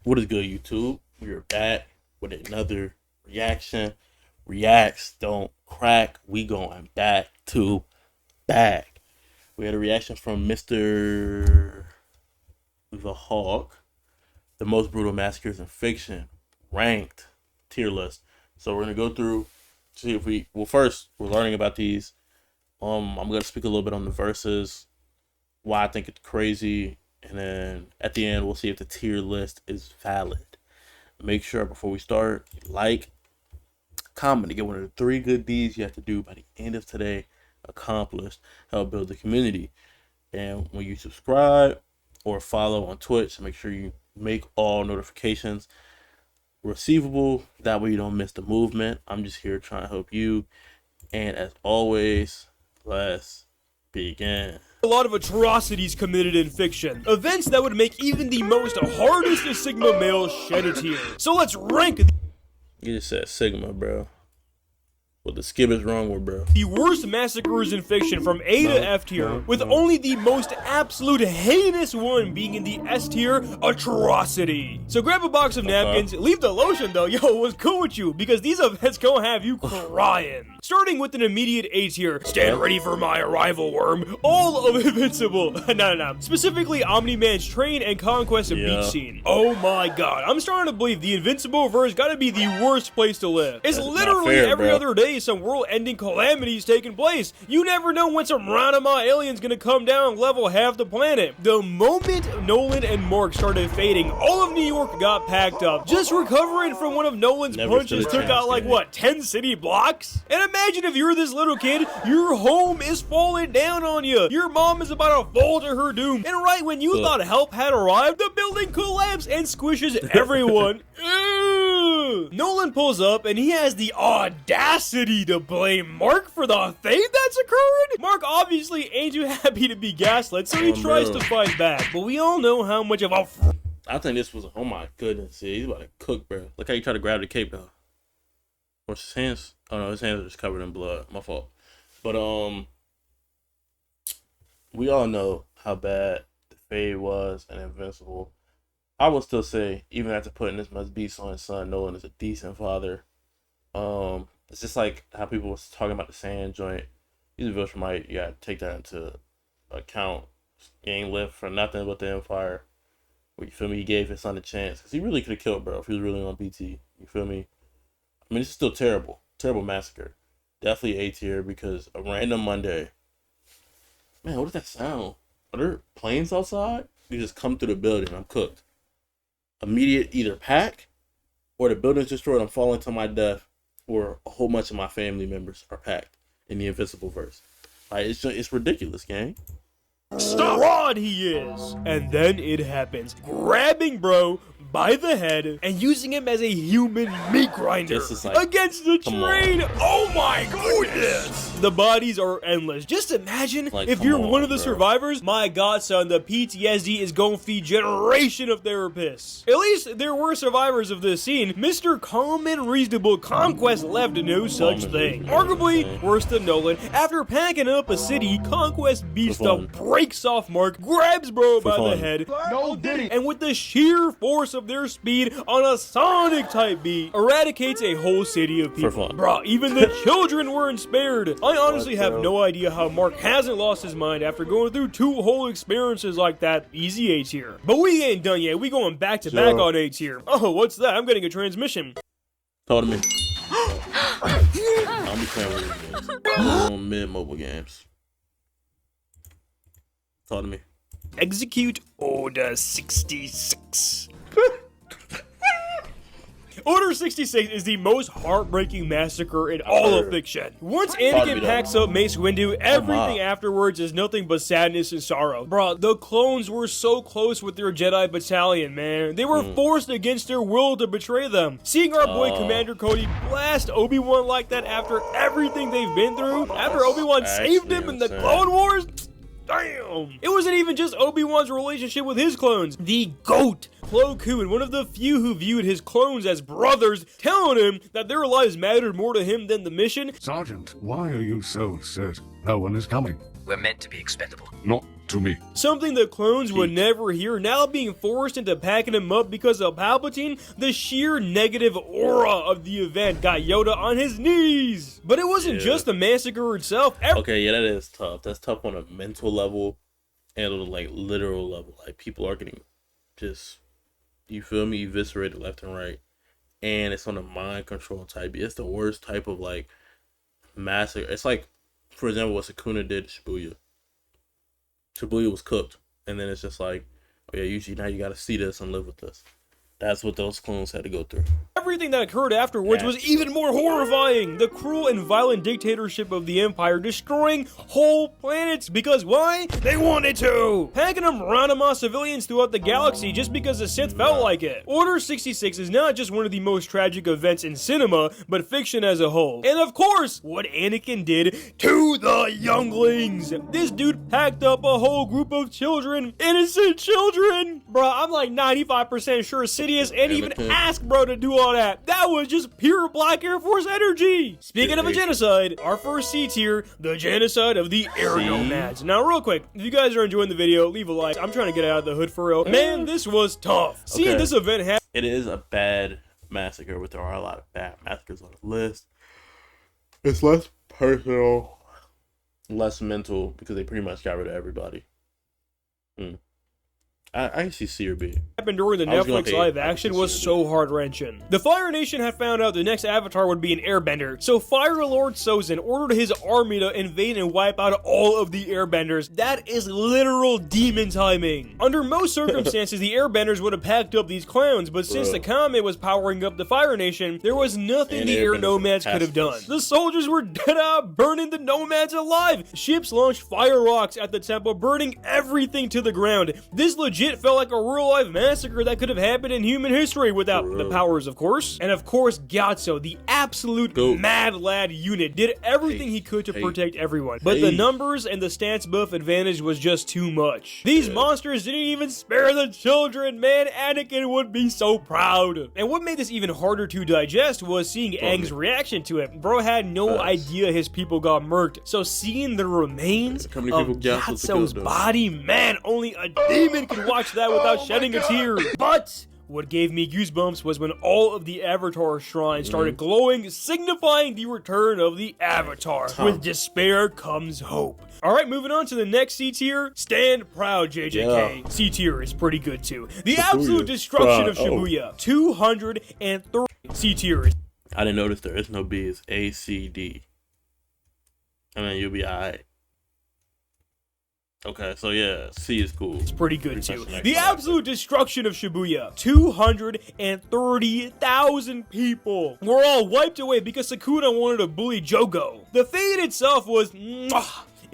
What is good, YouTube? We are back with another reaction. Reacts don't crack. We going back to back. We had a reaction from Mr. The Hawk, the most brutal massacres in fiction, ranked tier list. So we're gonna go through, see if we. Well, first we're learning about these. I'm gonna speak a little bit on the verses, why I think it's crazy, and then at the end we'll see if the tier list is valid. Make sure before we start, like, comment to get one of the 3 good deeds you have to do by the end of today accomplished. Help build the community. And when you subscribe or follow on Twitch, make sure you make all notifications receivable. That way you don't miss the movement. I'm just here trying to help you. And as always, let's begin. A lot of atrocities committed in fiction. Events that would make even the most hardest of Sigma males shed a tear. So let's rank You just said Sigma, bro. What the skib is wrong with, bro? the worst massacres in fiction from A to F tier, with only the most absolute heinous one being in the S tier, atrocity. So grab a box of napkins, leave the lotion though, yo, what's cool with you? Because these events gonna have you crying. Starting with an immediate A tier, stand ready for my arrival, worm. All of Invincible. No. Specifically Omni-Man's train and conquest of beach scene. Oh my god, I'm starting to believe the Invincible verse gotta be the worst place to live. It's That's literally not fair, every bro. other day some world-ending calamities taking place. You never know when some roundabout alien's gonna come down and level half the planet. The moment Nolan and Mark started fading, all of New York got packed up. Just recovering from one of Nolan's Never punches stood a took out chance, like, man. what, 10 city blocks? And imagine if you're this little kid, your home is falling down on you. Your mom is about to fall to her doom. And right when you thought help had arrived, the building collapses and squishes everyone. Ew. Nolan pulls up and he has the audacity to blame Mark for the thing that's occurred. Mark obviously ain't too happy to be gaslit, so he tries to fight back. But we all know how much of a I think this was, oh my goodness, see, he's about to cook, bro. Look how you try to grab the cape, though. What's his hands? Oh no, his hands are just covered in blood. My fault. But we all know how bad the Fade was and Invincible. I would still say, even after putting this much beast on his son, Nolan is a decent father. It's just like how people was talking about the sand joint. He's a Viltrumite. You gotta take that into account. He ain't lived for nothing but the Empire. You feel me? He gave his son a chance because he really could have killed, bro, if he was really on BT. You feel me? I mean, it's still terrible. Terrible massacre. Definitely A tier because a random Monday. Man, what does that sound? Are there planes outside? You just come through the building. I'm cooked. Immediate either pack or the building's destroyed. I'm falling to my death, or a whole bunch of my family members are packed in the Invincible verse. Like, it's ridiculous, gang. fraud he is. And then it happens. Grabbing bro by the head and using him as a human meat grinder This is like, against the come train. on. Oh my goodness. The bodies are endless. Just imagine Like, if come you're on, one of the bro. survivors. My godson, the PTSD is going to feed generation of therapists. At least there were survivors of this scene. Mr. Calm and Reasonable Conquest left no such thing. Arguably worse than Nolan. After packing up a city, Conquest beast up, breaks off Mark, grabs bro by the head, and with the sheer force of their speed on a Sonic type beat, eradicates a whole city of people. Bruh, even the children weren't spared. I honestly have no idea how Mark hasn't lost his mind after going through 2 whole experiences like that. Easy A tier. But we ain't done yet. We going back to back on A tier. Oh, what's that? I'm getting a transmission. Talk to me. I'll be playing with these games. I'm on mid-mobile games. Talk to me. Execute Order 66. Order 66 is the most heartbreaking massacre in all of fiction. Once Anakin packs up Mace Windu, everything afterwards is nothing but sadness and sorrow. Bruh, the clones were so close with their Jedi battalion, man. They were forced against their will to betray them. Seeing our boy Commander Cody blast Obi-Wan like that after everything they've been through, after Obi-Wan saved him in the Clone Wars, damn! It wasn't even just Obi-Wan's relationship with his clones. The GOAT, Plo Koon, one of the few who viewed his clones as brothers, telling him that their lives mattered more to him than the mission. Sergeant, why are you so certain no one is coming? We're meant to be expendable. Not to me. Something the clones would never hear, now being forced into packing him up because of Palpatine. The sheer negative aura of the event got Yoda on his knees. But it wasn't just the massacre itself. Okay, yeah, that is tough. That's tough on a mental level and on a like literal level. Like people are getting just, you feel me, eviscerated left and right. And it's on a mind control type. It's the worst type of like massacre. It's like, for example, what Sukuna did to Shibuya. Shibuya was cooked, and then it's just like, oh yeah, usually now you gotta see this and live with this. That's what those clones had to go through. Everything that occurred afterwards was even more horrifying. The cruel and violent dictatorship of the Empire destroying whole planets. Because why? They wanted to! Packing them random civilians throughout the galaxy just because the Sith felt like it. Order 66 is not just one of the most tragic events in cinema, but fiction as a whole. And of course, what Anakin did to the younglings. This dude packed up a whole group of children, innocent children. Bruh, I'm like 95% sure Sidious and even asked bro to do all that. That was just pure Black Air Force energy. Speaking of a genocide, our first C tier, the genocide of the air nomads. Now real quick, if you guys are enjoying the video, leave a like. I'm trying to get out of the hood for real. Man, this was tough. Seeing this event happen. It is a bad massacre, but there are a lot of bad massacres on the list. It's less personal, less mental, because they pretty much got rid of everybody. I see C or B. Happened during the Netflix live action was so heart-wrenching. The Fire Nation had found out the next Avatar would be an airbender, so Fire Lord Sozin ordered his army to invade and wipe out all of the airbenders. That is literal demon timing. Under most circumstances, the airbenders would have packed up these clowns, but since the comet was powering up the Fire Nation, there was nothing the air nomads could have done. The soldiers were dead out, burning the nomads alive. Ships launched fire rocks at the temple, burning everything to the ground. This legit felt like a real-life massacre that could have happened in human history without the powers, of course. And of course, Gyatso, the absolute mad lad unit, did everything he could to protect everyone. But the numbers and the stance buff advantage was just too much. These monsters didn't even spare the children, man. Anakin would be so proud. And what made this even harder to digest was seeing Aang's reaction to it. Bro had no idea his people got murked. So seeing the remains of Gyatso's body, man, only a demon could watch that without shedding a tear. But what gave me goosebumps was when all of the Avatar shrines started glowing, signifying the return of the Avatar. With despair comes hope. Alright, moving on to the next C tier. Stand proud, JJK. C tier is pretty good too. The absolute destruction of Shibuya. 230 C tier. I didn't notice there is no B. It's A, C, D. I mean, you'll be alright. Okay, so yeah, C is cool. It's pretty good too. The absolute destruction of Shibuya. 230,000 people were all wiped away because Sukuna wanted to bully Jogo. The fate itself was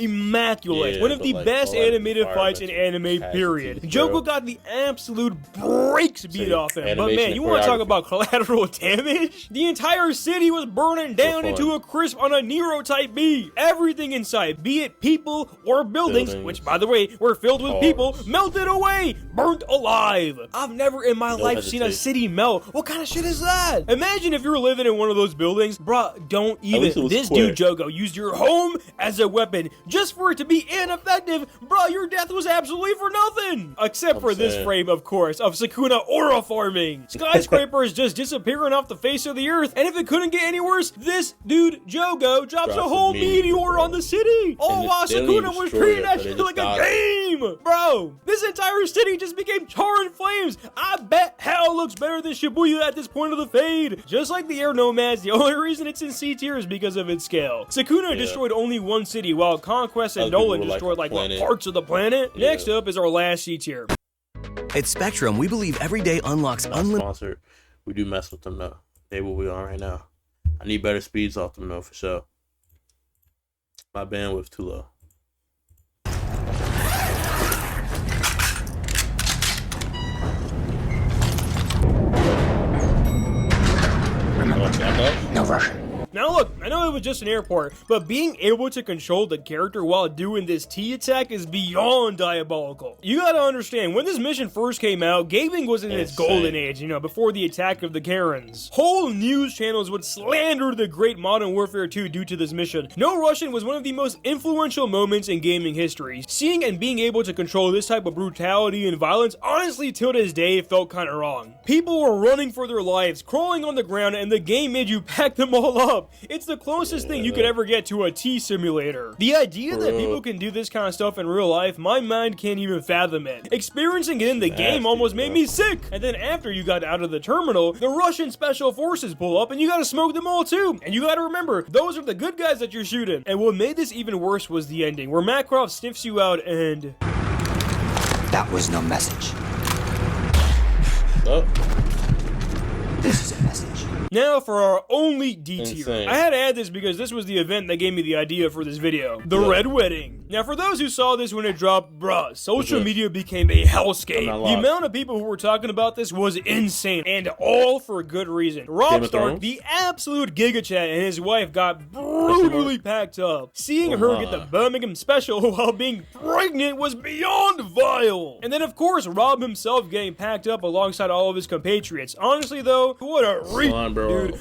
immaculate. One of the best animated fights in anime, period. Jogo got the absolute brakes beat off him. But man, you want to talk about collateral damage? The entire city was burning down into a crisp on a Nero type B. Everything inside, be it people or buildings, which by the way were filled with people, melted away, burnt alive. I've never in my life seen a city melt. What kind of shit is that? Imagine if you're living in one of those buildings. Bruh, don't even. This dude Jogo used your home as a weapon. Just for it to be ineffective, bro, your death was absolutely for nothing. Except for this frame, of course, of Sukuna aura farming. Skyscrapers just disappearing off the face of the earth. And if it couldn't get any worse, this dude, Jogo, drops a whole meteor on the city. All while Sukuna was treating that shit like a game. Bro, this entire city just became charred flames. I bet hell looks better than Shibuya at this point of the fade. Just like the air nomads, the only reason it's in C tier is because of its scale. Sukuna destroyed only one city, while Conquest and Nolan destroyed like what, parts of the planet? Next up is our last C tier. At Spectrum, we believe every day unlocks unlimited. Sponsored. We do mess with them though. They what we are right now. I need better speeds off them though for sure. My bandwidth too low. No rush. Now look, I know it was just an airport, but being able to control the character while doing this T attack is beyond diabolical. You gotta understand, when this mission first came out, gaming was in its golden age, you know, before the attack of the Karens. Whole news channels would slander the great Modern Warfare 2 due to this mission. No Russian was one of the most influential moments in gaming history. Seeing and being able to control this type of brutality and violence, honestly, till this day, felt kinda wrong. People were running for their lives, crawling on the ground, and the game made you pack them all up. It's the closest thing you could ever get to a T simulator. The idea that people can do this kind of stuff in real life, my mind can't even fathom it. Experiencing it in the game almost made me sick. And then after you got out of the terminal, the Russian special forces pull up and you gotta smoke them all too. And you gotta remember, those are the good guys that you're shooting. And what made this even worse was the ending, where Macroft sniffs you out and... That was no message. Oh. This is a message. Now for our only D tier. Insane. I had to add this because this was the event that gave me the idea for this video. The Red Wedding. Now for those who saw this when it dropped, bruh, social media became a hellscape. The amount of people who were talking about this was insane, and all for good reason. Rob Stark, the absolute gigachat, and his wife got brutally packed up. Seeing her get the Birmingham special while being pregnant was beyond vile. And then of course, Rob himself getting packed up alongside all of his compatriots. Honestly though, what a dude.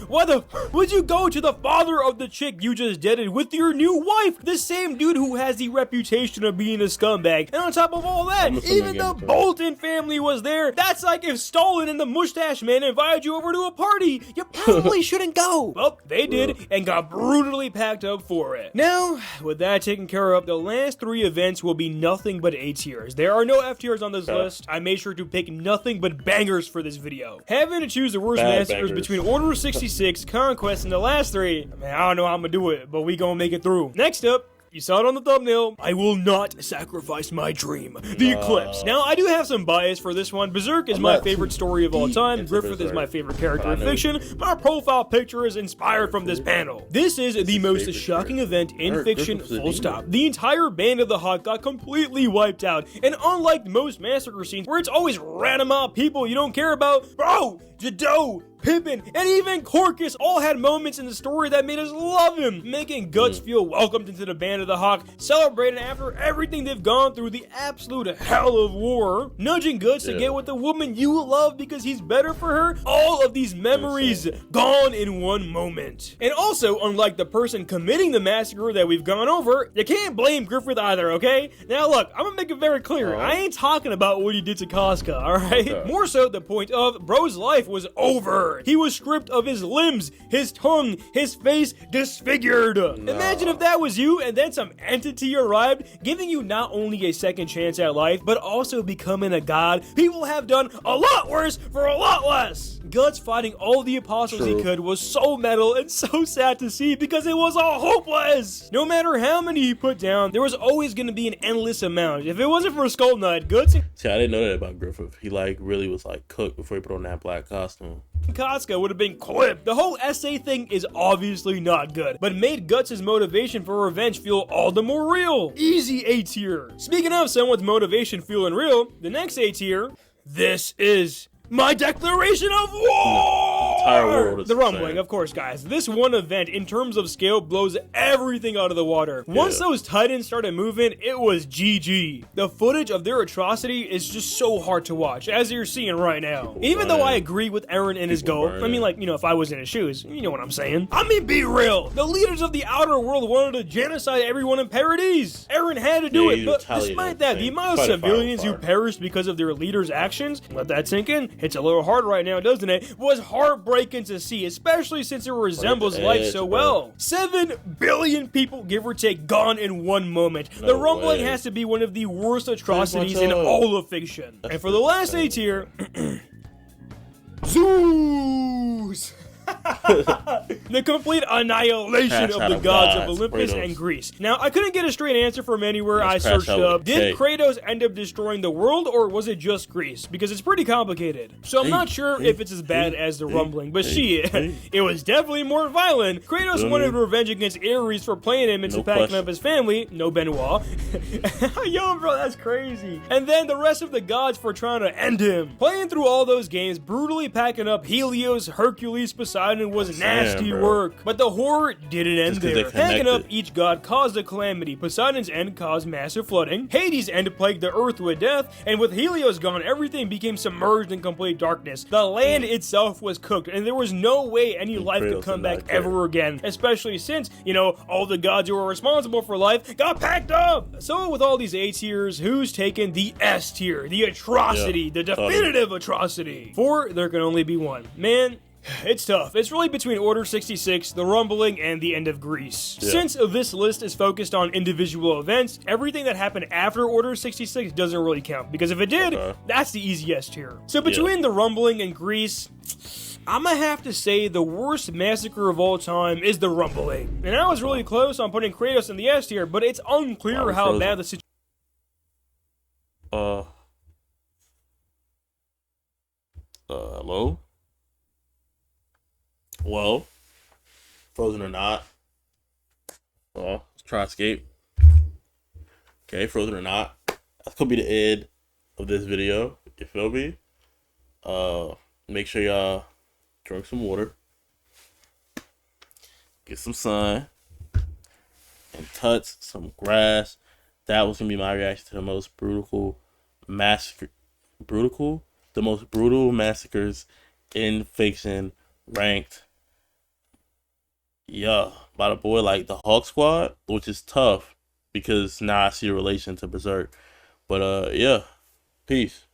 Why the would you go to the father of the chick you just dated with your new wife? The same dude who has the reputation of being a scumbag. And on top of all that, even the Bolton family was there. That's like if Stalin and the Mustache Man invited you over to a party. You probably shouldn't go. Well, they did and got brutally packed up for it. Now, with that taken care of, the last 3 events will be nothing but A tiers. There are no F tiers on this list. I made sure to pick nothing but bangers for this video. Having to choose the worst massacres between Order 66, Conquest, and the last 3, I mean, I don't know how I'm gonna do it, but we gonna make it through. Next up, you saw it on the thumbnail. I will not sacrifice my dream. The Eclipse. Now, I do have some bias for this one. Berserk is my favorite story of all time. Griffith is my favorite character in fiction. My profile picture is inspired from this panel. This is the most shocking event in fiction, full stop. The entire band of the Hawk got completely wiped out. And unlike most massacre scenes, where it's always random out people you don't care about, bro, Jado, Pippin, and even Corcus all had moments in the story that made us love him, making Guts feel welcomed into the band of the Hawk, celebrating after everything they've gone through the absolute hell of war, nudging Guts to get with the woman you love because he's better for her. All of these memories gone in one moment. And also, unlike the person committing the massacre that we've gone over, you can't blame Griffith either, okay? Now look, I'm gonna make it very clear, I ain't talking about what he did to Casca, alright? More so the point of, bro's life was over. He was stripped of his limbs, his tongue, his face disfigured. Imagine if that was you and then some entity arrived, giving you not only a second chance at life, but also becoming a god. People have done a lot worse for a lot less. Guts fighting all the apostles he could was so metal and so sad to see because it was all hopeless. No matter how many he put down, there was always going to be an endless amount. If it wasn't for Skull Knight, Guts and See, I didn't know that about Griffith. He like really was like cooked before he put on that black costume. Casca would have been clipped. The whole essay thing is obviously not good, but made Guts' motivation for revenge feel all the more real. Easy A tier. Speaking of someone's motivation feeling real, the next A tier, this is my declaration of war! The entire world is the rumbling, insane. of course, guys. This one event, in terms of scale, blows everything out of the water. Once those titans started moving, it was GG. The footage of their atrocity is just so hard to watch, as you're seeing right now. Even though I agree with Aaron and his goal, I mean, like, you know, if I was in his shoes, you know what I'm saying. I mean, be real. The leaders of the outer world wanted to genocide everyone in Paradise. Aaron had to do it, but despite that, the amount of civilians who perished because of their leaders' actions, let that sink in, it's a little hard right now, doesn't it? Was heartbreaking to see, especially since it resembles life so well. 7 billion people, give or take, gone in one moment. The rumbling has to be one of the worst atrocities in all of fiction. And for the last A tier, Zeus! The complete annihilation of the gods of Olympus and Greece. Now, I couldn't get a straight answer from anywhere I searched up. Did Kratos end up destroying the world, or was it just Greece? Because it's pretty complicated. So I'm not sure if it's as bad as the rumbling, but shit, it was definitely more violent. Kratos wanted revenge against Ares for playing him into packing up his family. No Benoit. Yo, bro, that's crazy. And then the rest of the gods for trying to end him. Playing through all those games, brutally packing up Helios, Hercules, Poseidon, was I'm saying, nasty bro. work. But the horror didn't end Just 'cause there. they Packing up connected. each god caused a calamity. Poseidon's end caused massive flooding. Hades' end plagued the earth with death. And with Helios gone, everything became submerged in complete darkness. The land itself was cooked, and there was no way any life could Kratos come did not back care. ever again. Especially since, you know, all the gods who were responsible for life got packed up. So with all these A tiers, who's taken the S tier? The atrocity, Yeah, the totally. definitive atrocity. For there can only be one. Man, it's tough. It's really between Order 66, the Rumbling, and the end of Greece. Yeah. Since this list is focused on individual events, everything that happened after Order 66 doesn't really count, because if it did, Okay. that's the easiest tier. So between the Rumbling and Greece, I'm gonna have to say the worst massacre of all time is the Rumbling. And I was really close on putting Kratos in the S tier, but it's unclear Wow, how frozen. bad the situation Hello? Well, frozen or not. Well, let's try escape. Okay, frozen or not. That's gonna be the end of this video. You feel me? Make sure y'all drink some water, get some sun, and touch some grass. That was gonna be my reaction to the most brutal massacre. The most brutal massacres in fiction, ranked. Yeah, by the boy like the Hawk Squad, which is tough because now I see a relation to Berserk. But yeah, peace.